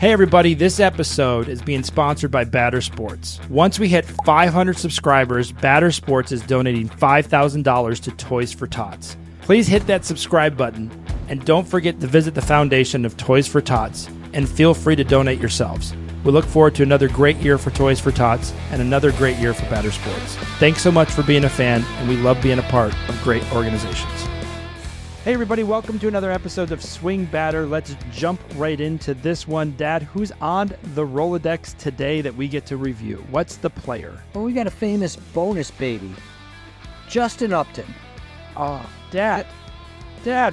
Hey everybody, this episode is being sponsored by BadderSports. Once we hit 500 subscribers, BadderSports is donating $5,000 to Toys for Tots. Please hit that subscribe button and don't forget to visit the foundation of Toys for Tots and feel free to donate yourselves. We look forward to another great year for Toys for Tots and another great year for BadderSports. Thanks so much for being a fan, and we love being a part of great organizations. Hey everybody, welcome to another episode of Swing Batter. Let's jump right into this one. Dad, who's on the Rolodex today that we get to review? What's the player? Well, we got a famous bonus baby, Justin Upton. Oh, Dad,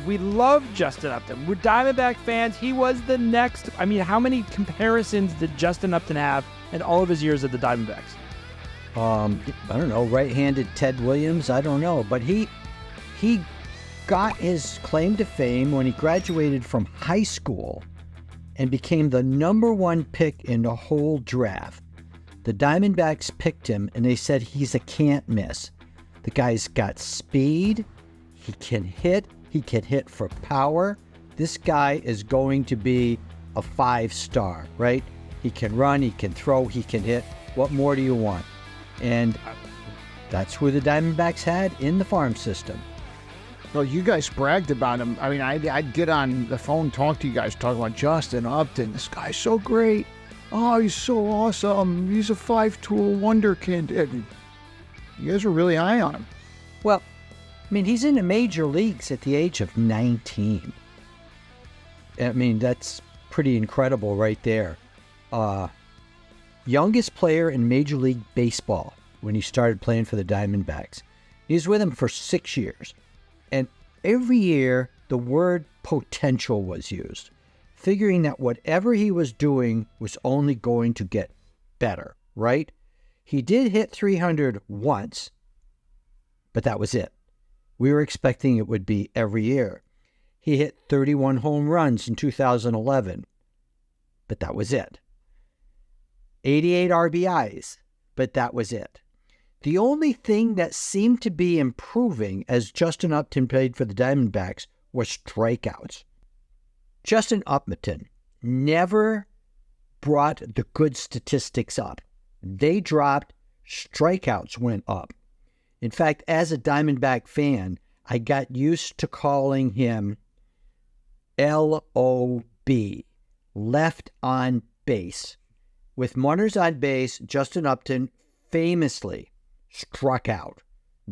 we love Justin Upton. We're Diamondback fans. He was the next. I mean, how many comparisons did Justin Upton have in all of his years at the Diamondbacks? I don't know, right-handed Ted Williams, I don't know, but he got his claim to fame when he graduated from high school and became the number one pick in the whole draft. The Diamondbacks picked him, and they said he's a can't miss. The guy's got speed. He can hit for power. This guy is going to be a 5-star, right? He can run, he can throw, he can hit. What more do you want? And that's who the Diamondbacks had in the farm system. Well, you guys bragged about him. I mean, I'd get on the phone, talk to you guys, talk about Justin Upton. This guy's so great. Oh, he's so awesome. He's a 5-tool wonderkind. You guys were really high on him. Well, I mean, he's in the major leagues at the age of 19. I mean, that's pretty incredible right there. Youngest player in Major League Baseball when he started playing for the Diamondbacks. He was with him for 6 years. And every year, the word potential was used, figuring that whatever he was doing was only going to get better, right? He did hit 300 once, but that was it. We were expecting it would be every year. He hit 31 home runs in 2011, but that was it. 88 RBIs, but that was it. The only thing that seemed to be improving as Justin Upton played for the Diamondbacks was strikeouts. Justin Upton never brought the good statistics up. They dropped, strikeouts went up. In fact, as a Diamondback fan, I got used to calling him LOB, left on base. With runners on base, Justin Upton famously struck out,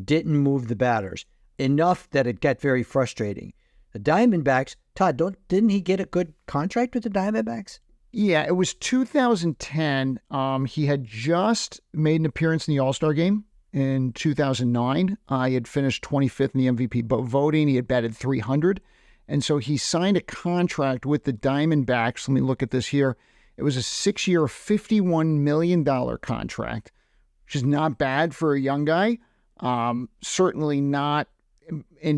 didn't move the batters, enough that it got very frustrating. The Diamondbacks, Todd, didn't he get a good contract with the Diamondbacks? Yeah, it was 2010. He had just made an appearance in the All-Star game in 2009. He had finished 25th in the MVP voting. He had batted 300. And so he signed a contract with the Diamondbacks. Let me look at this here. It was a 6-year, $51 million contract, which is not bad for a young guy. Certainly not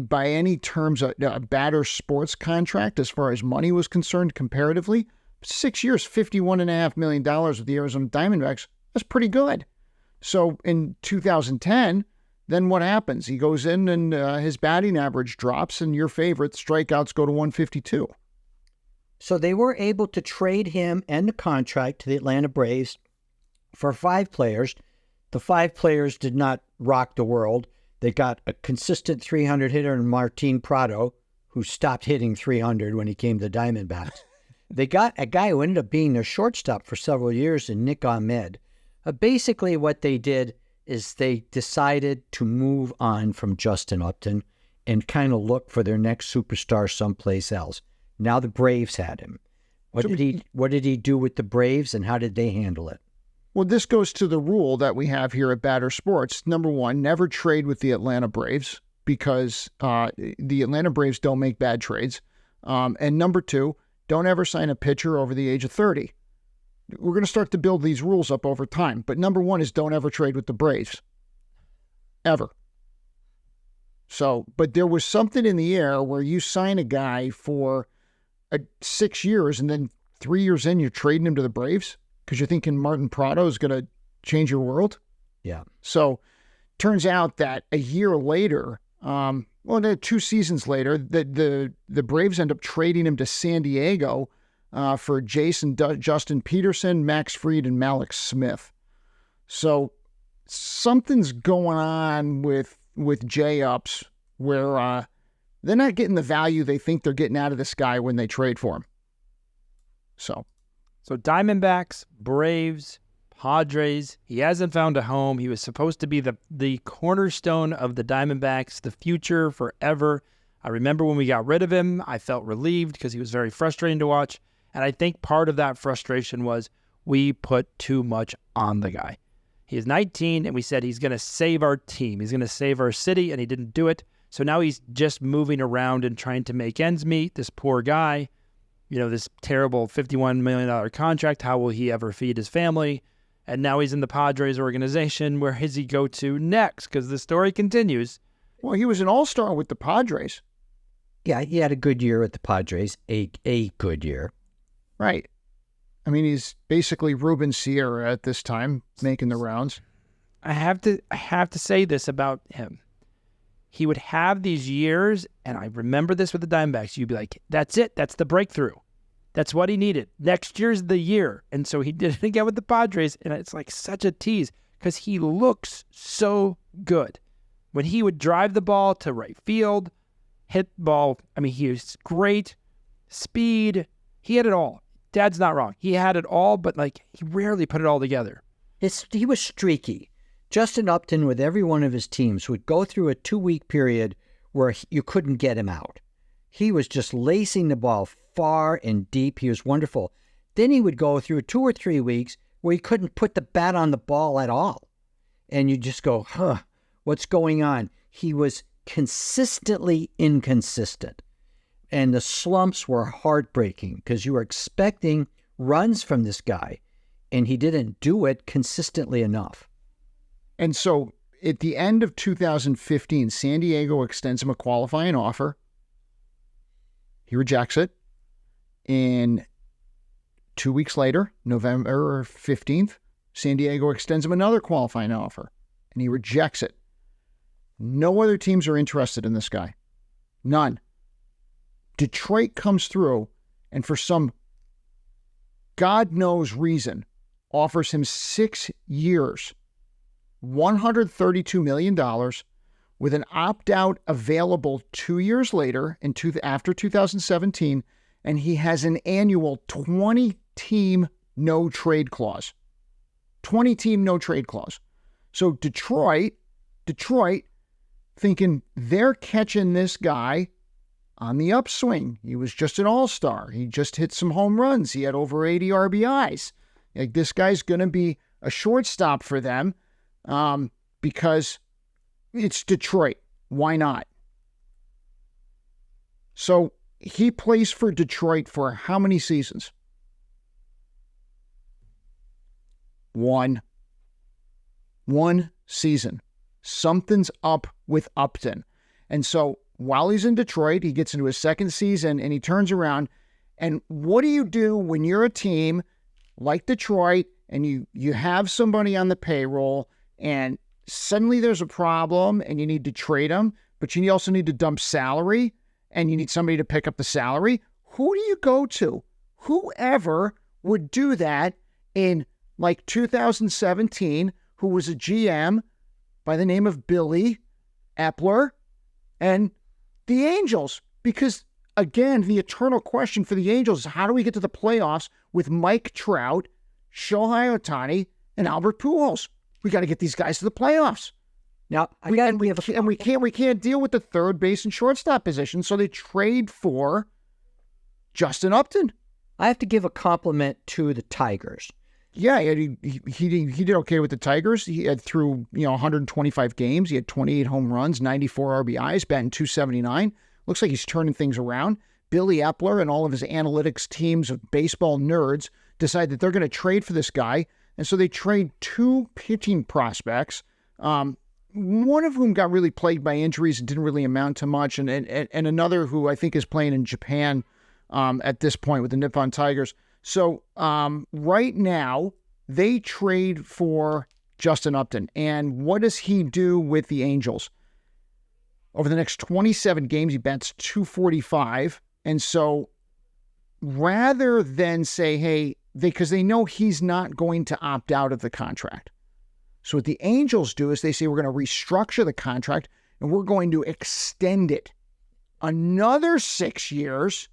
by any terms a BadderSports contract as far as money was concerned comparatively. 6 years, $51.5 million with the Arizona Diamondbacks. That's pretty good. So in 2010, then what happens? He goes in and his batting average drops, and your favorite strikeouts go to 152. So they were able to trade him and the contract to the Atlanta Braves for 5 players. The 5 players did not rock the world. They got a consistent 300 hitter in Martin Prado, who stopped hitting 300 when he came to the Diamondbacks. They got a guy who ended up being their shortstop for several years in Nick Ahmed. Basically what they did is they decided to move on from Justin Upton and kind of look for their next superstar someplace else. Now the Braves had him. What did he do with the Braves, and how did they handle it? Well, this goes to the rule that we have here at BadderSports. Number one, never trade with the Atlanta Braves because the Atlanta Braves don't make bad trades. And number two, don't ever sign a pitcher over the age of 30. We're going to start to build these rules up over time. But number one is don't ever trade with the Braves. Ever. So, but there was something in the air where you sign a guy for 6 years and then 3 years in, you're trading him to the Braves because you're thinking Martin Prado is going to change your world. Yeah. So turns out that a year later, 2 seasons later, the Braves end up trading him to San Diego for Justin Peterson, Max Fried, and Malik Smith. So something's going on with J-Ups where they're not getting the value they think they're getting out of this guy when they trade for him. So Diamondbacks, Braves, Padres, he hasn't found a home. He was supposed to be the cornerstone of the Diamondbacks, the future forever. I remember when we got rid of him, I felt relieved because he was very frustrating to watch. And I think part of that frustration was we put too much on the guy. He is 19, and we said he's going to save our team. He's going to save our city, and he didn't do it. So now he's just moving around and trying to make ends meet. This poor guy, this terrible $51 million contract. How will he ever feed his family? And now he's in the Padres organization. Where does he go to next? Because the story continues. Well, he was an all-star with the Padres. Yeah, he had a good year with the Padres, a good year. Right. I mean, he's basically Ruben Sierra at this time, making the rounds. I have to say this about him. He would have these years, and I remember this with the Diamondbacks. You'd be like, that's it. That's the breakthrough. That's what he needed. Next year's the year. And so he did it again with the Padres, and it's like such a tease because he looks so good. When he would drive the ball to right field, hit the ball, he was great. Speed, he had it all. Dad's not wrong. He had it all, but he rarely put it all together. He was streaky. Justin Upton, with every one of his teams, would go through a 2-week period where you couldn't get him out. He was just lacing the ball far and deep. He was wonderful. Then he would go through 2 or 3 weeks where he couldn't put the bat on the ball at all. And you just go, what's going on? He was consistently inconsistent. And the slumps were heartbreaking because you were expecting runs from this guy, and he didn't do it consistently enough. And so at the end of 2015, San Diego extends him a qualifying offer. He rejects it. And 2 weeks later, November 15th, San Diego extends him another qualifying offer, and he rejects it. No other teams are interested in this guy. None. Detroit comes through and for some God knows reason offers him 6 years, $132 million with an opt-out available 2 years later after 2017, and he has an annual 20-team no-trade clause. 20-team no-trade clause. So Detroit, thinking they're catching this guy on the upswing. He was just an all-star. He just hit some home runs. He had over 80 RBIs. This guy's going to be a shortstop for them because it's Detroit. Why not? So he plays for Detroit for how many seasons? 1. 1 season. Something's up with Upton. And so while he's in Detroit, he gets into his second season and he turns around. And what do you do when you're a team like Detroit and you have somebody on the payroll and suddenly there's a problem and you need to trade them, but you also need to dump salary and you need somebody to pick up the salary? Who do you go to? Whoever would do that in 2017, who was a GM by the name of Billy Epler and the Angels. Because, again, the eternal question for the Angels is how do we get to the playoffs with Mike Trout, Shohei Ohtani, and Albert Pujols? We got to get these guys to the playoffs. Now, we can't deal with the third base and shortstop position, so they trade for Justin Upton. I have to give a compliment to the Tigers. Yeah, he did okay with the Tigers. He had through 125 games. He had 28 home runs, 94 RBIs, batting .279. Looks like he's turning things around. Billy Epler and all of his analytics teams of baseball nerds decide that they're going to trade for this guy, and so they trade 2 pitching prospects. One of whom got really plagued by injuries and didn't really amount to much, and another who I think is playing in Japan at this point with the Nippon Tigers. So right now, they trade for Justin Upton. And what does he do with the Angels? Over the next 27 games, he bats .245. And so rather than say, hey, because they know he's not going to opt out of the contract. So what the Angels do is they say, we're going to restructure the contract and we're going to extend it another 6 years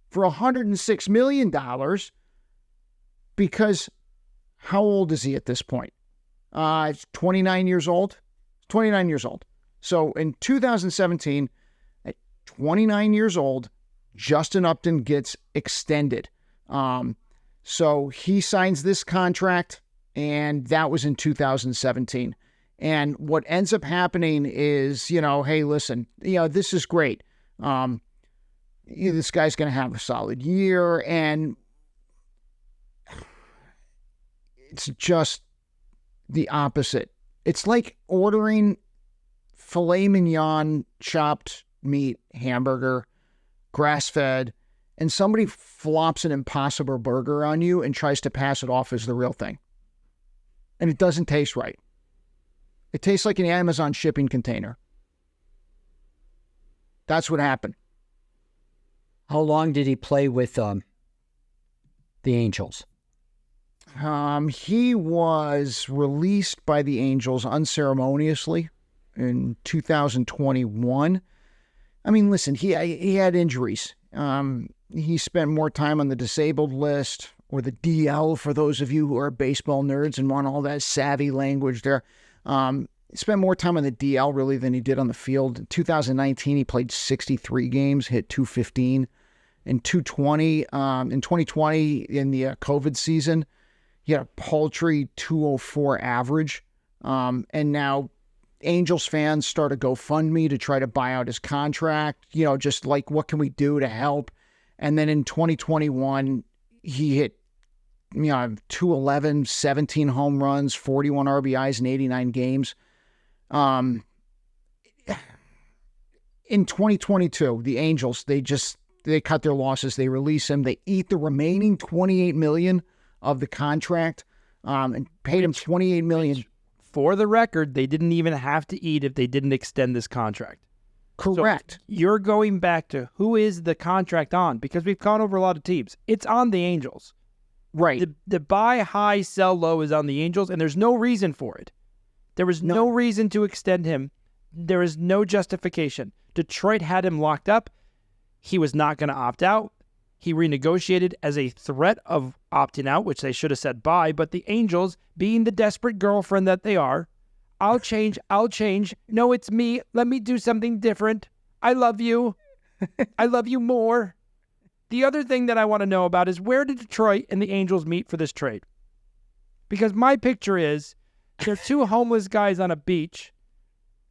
for $106 million, because how old is he at this point? 29 years old? 29 years old. So in 2017, at 29 years old, Justin Upton gets extended. So he signs this contract, and that was in 2017. And what ends up happening is, hey, listen, this is great. This guy's going to have a solid year, and it's just the opposite. It's like ordering filet mignon, chopped meat, hamburger, grass-fed, and somebody flops an Impossible Burger on you and tries to pass it off as the real thing. And it doesn't taste right. It tastes like an Amazon shipping container. That's what happened. How long did he play with the Angels? He was released by the Angels unceremoniously in 2021. I mean, listen, he had injuries. He spent more time on the disabled list, or the DL for those of you who are baseball nerds and want all that savvy language there. He spent more time on the DL really than he did on the field. In 2019, he played 63 games, hit 215. In 2020, in the COVID season, he had a paltry 204 average. And now Angels fans start a GoFundMe to try to buy out his contract, just like, what can we do to help? And then in 2021, he hit 211, 17 home runs, 41 RBIs in 89 games. In 2022, the Angels, they cut their losses. They release him. They eat the remaining $28 million of the contract, and paid him $28 million. For the record, they didn't even have to eat if they didn't extend this contract. Correct. So you're going back to who is the contract on, because we've gone over a lot of teams. It's on the Angels. Right. The buy high, sell low is on the Angels, and there's no reason for it. There was no reason to extend him. There is no justification. Detroit had him locked up. He was not going to opt out. He renegotiated as a threat of opting out, which they should have said bye, but the Angels, being the desperate girlfriend that they are, I'll change. No, it's me. Let me do something different. I love you. I love you more. The other thing that I want to know about is, where did Detroit and the Angels meet for this trade? Because my picture is, they're two homeless guys on a beach.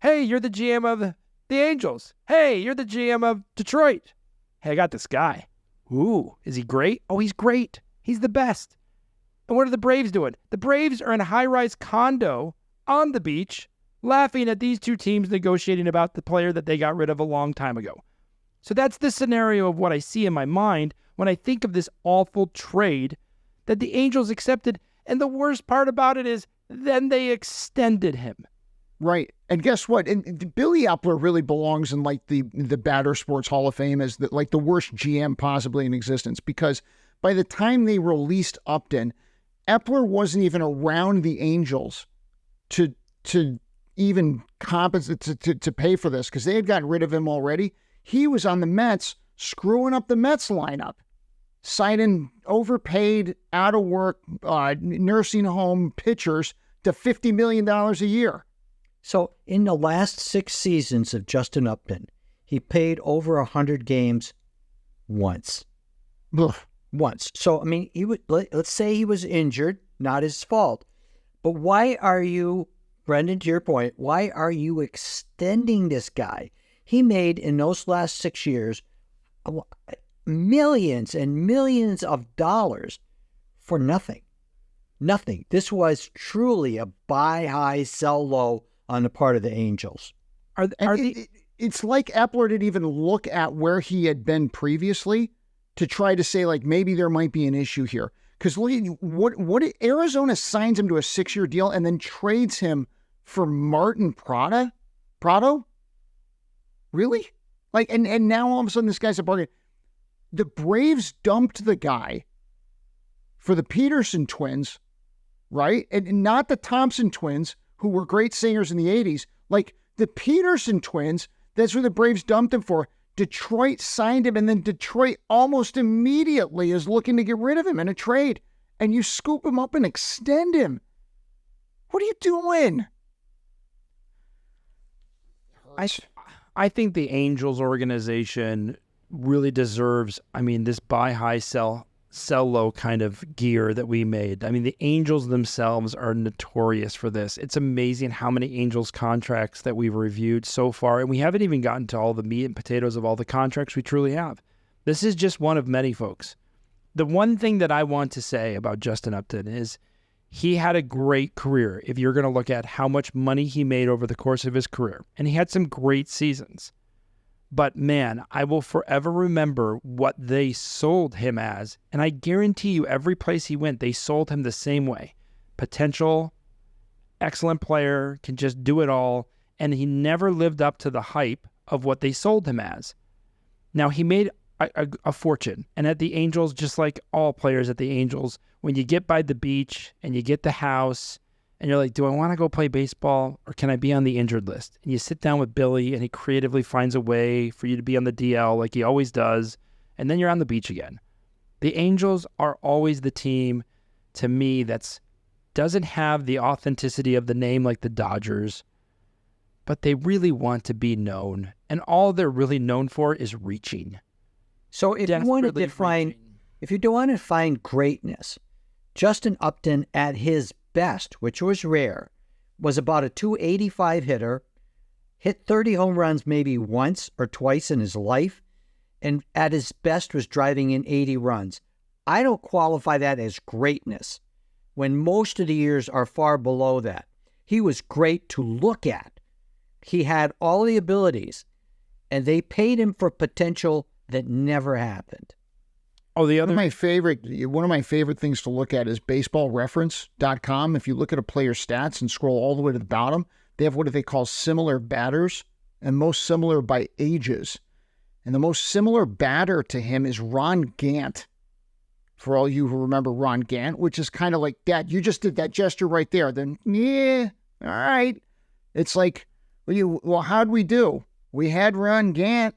Hey, you're the GM of the Angels. Hey, you're the GM of Detroit. Hey, I got this guy. Ooh, is he great? Oh, he's great. He's the best. And what are the Braves doing? The Braves are in a high-rise condo on the beach, laughing at these two teams negotiating about the player that they got rid of a long time ago. So that's the scenario of what I see in my mind when I think of this awful trade that the Angels accepted. And the worst part about it is, then they extended him. Right. And guess what? And Billy Epler really belongs in like the BadderSports Hall of Fame as the worst GM possibly in existence, because by the time they released Upton, Epler wasn't even around the Angels to even compensate to pay for this, because they had gotten rid of him already. He was on the Mets, screwing up the Mets lineup, signing overpaid, out of work, nursing home pitchers to $50 million a year. So in the last 6 seasons of Justin Upton, he played over 100 games once. Ugh. Once. So, I mean, let's say he was injured, not his fault. But why are you, Brendan, to your point, why are you extending this guy? He made, in those last 6 years, millions and millions of dollars for nothing. Nothing. This was truly a buy high, sell low on the part of the Angels. It's like Epler didn't even look at where he had been previously to try to say, like, maybe there might be an issue here. Because what Arizona signs him to a 6-year deal and then trades him for Martin Prado? Really? Like, and now all of a sudden this guy's a bargain. the Braves dumped the guy for the Peterson twins, right? And not the Thompson twins, who were great singers in the 80s. Like the Peterson twins, that's who the Braves dumped him for. Detroit signed him, and then Detroit almost immediately is looking to get rid of him in a trade. And you scoop him up and extend him. What are you doing? I think the Angels organization really deserves, this buy high, sell low kind of gear that we made. The Angels themselves are notorious for this. It's amazing how many Angels contracts that we've reviewed so far, and we haven't even gotten to all the meat and potatoes of all the contracts we truly have. This is just one of many, folks. The one thing that I want to say about Justin Upton is he had a great career if you're going to look at how much money he made over the course of his career, and he had some great seasons. But man, I will forever remember what they sold him as. And I guarantee you, every place he went, they sold him the same way. Potential, excellent player, can just do it all. And he never lived up to the hype of what they sold him as. Now, he made a fortune. And at the Angels, just like all players at the Angels, when you get by the beach and you get the house, and you're like, do I want to go play baseball or can I be on the injured list? And you sit down with Billy and he creatively finds a way for you to be on the DL like he always does. And then you're on the beach again. The Angels are always the team, to me, that doesn't have the authenticity of the name like the Dodgers, but they really want to be known. And all they're really known for is reaching. So if you want to define greatness, Justin Upton at his best, which was rare, was about a 285 hitter, hit 30 home runs maybe once or twice in his life, and at his best was driving in 80 runs. I don't qualify that as greatness when most of the years are far below that. He was great to look at. He had all the abilities, and they paid him for potential that never happened. One of my favorite things to look at is baseballreference.com. If you look at a player's stats and scroll all the way to the bottom, they have what they call similar batters and most similar by ages. And the most similar batter to him is Ron Gant. For all you who remember Ron Gant, which is kind of like that. You just did that gesture right there. Then, yeah, all right. It's like, well, how'd we do? We had Ron Gant.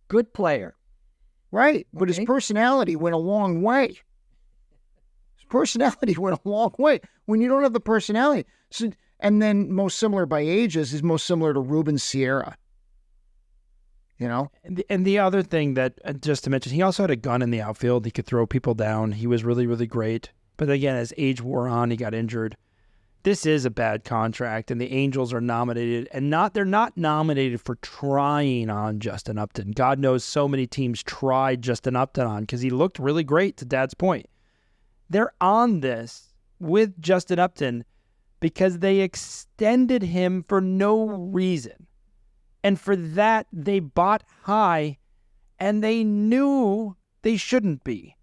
Good player. Right, but his personality went a long way. His personality went a long way. When you don't have the personality. So, and then most similar by ages is most similar to Ruben Sierra. You know? And the other thing that, just to mention, he also had a gun in the outfield. He could throw people down. He was really, really great. But again, as age wore on, he got injured. This is a bad contract, and the Angels are nominated, and they're not nominated for trying on Justin Upton. God knows so many teams tried Justin Upton on because he looked really great, to Dad's point. They're on this with Justin Upton because they extended him for no reason. And for that, they bought high, and they knew they shouldn't be,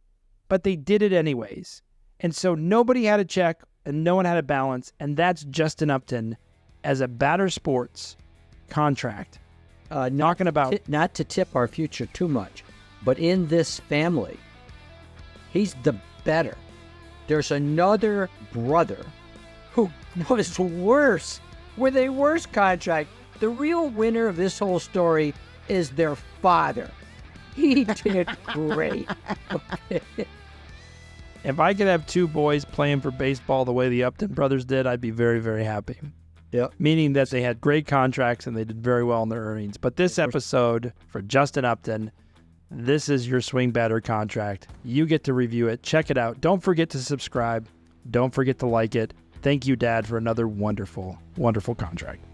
but they did it anyways. And so nobody had a check, and no one had a balance, and that's Justin Upton as a BadderSports contract. Not to tip our future too much, but in this family, he's the better. There's another brother who was worse, with a worse contract. The real winner of this whole story is their father. He did great. If I could have two boys playing for baseball the way the Upton brothers did, I'd be very, very happy. Yep. Meaning that they had great contracts and they did very well in their earnings. But this episode for Justin Upton, this is your swing batter contract. You get to review it. Check it out. Don't forget to subscribe. Don't forget to like it. Thank you, Dad, for another wonderful, wonderful contract.